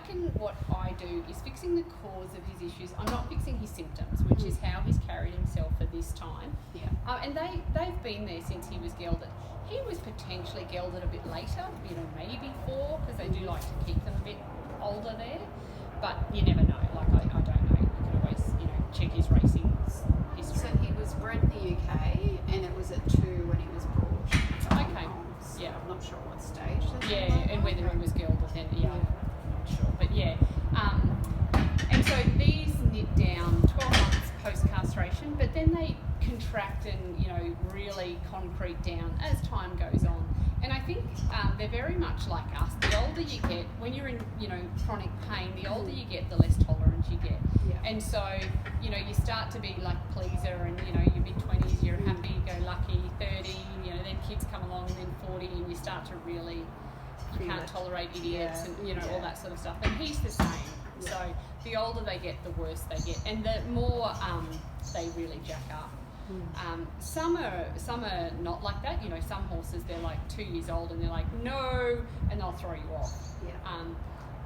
reckon what I do is fixing the cause of his issues. I'm not fixing his symptoms, which is how he's carried himself for this time. Yeah. And they've been there since he was gelded. He was potentially gelded a bit later, maybe 4, because they do like to keep them a bit older there. But you never know. Like, I don't know. You can always, check his racing history. So he was bred in the UK, and it was at 2 when he was brought. Okay. So Yeah. I'm not sure what stage. And whether he was gelded then, I'm not sure. But yeah. And so these knit down 12 months post-castration, but then they contract and, really concrete down as time goes on. And I think they're very much like us. The older you get, when you're in, chronic pain, the older you get, the less tolerance you get. Yeah. And so, you start to be like pleaser and, your mid-20s, you're happy-go-lucky, 30, then kids come along and then 40 and you start to really, you can't tolerate idiots and, all that sort of stuff. And he's the same. Yeah. So the older they get, the worse they get. And the more they really jack up. Some are not like that. Some horses, they're like 2 years old and they're like, no, and they'll throw you off. Yeah.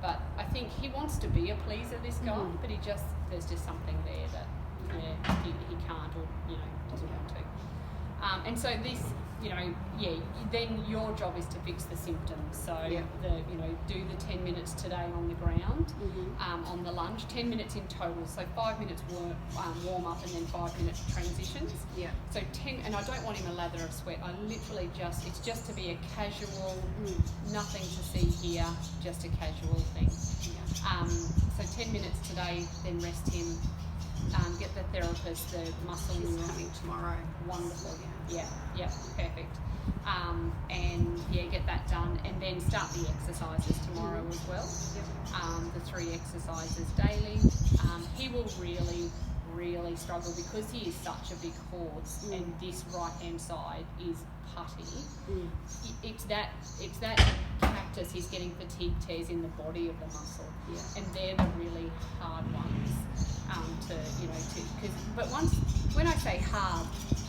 But I think he wants to be a pleaser, this guy, but there's just something there that he can't or doesn't want to. And so this, then your job is to fix the symptoms. So do the 10 minutes today on the ground, on the lunge, 10 minutes in total. So 5 minutes warm up and then 5 minutes transitions. Yeah. So 10, and I don't want him a lather of sweat. I literally it's just to be a casual, nothing to see here, just a casual thing. Yeah. So 10 minutes today, then rest him. Get the therapist, the muscle neuron. Coming tomorrow. Wonderful. Yeah, perfect. And get that done, and then start the exercises tomorrow as well. Yep. The 3 exercises daily. He will really struggle because he is such a big horse, and this right hand side is putty. It's that cactus. He's getting fatigue tears in the body of the muscle, and they're the really hard ones. But when I say hard,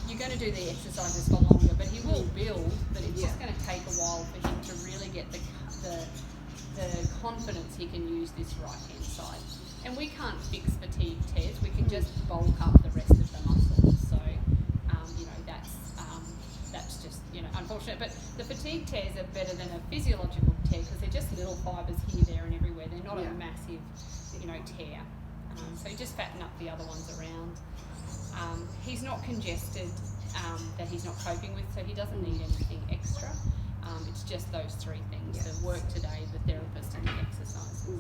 you're going to do the exercises for longer, but he will build, but it's just going to take a while for him to really get the confidence he can use this right hand side. And we can't fix fatigue tears, we can just bulk up the rest of the muscles. So that's just unfortunate, but the fatigue tears are better than a physiological tear because they're just little fibres here, there and everywhere. They're not a massive tear. So you just fatten up the other ones around. He's not congested that he's not coping with, so he doesn't need anything extra. It's just those 3 things: the work today, the therapist, and the exercises.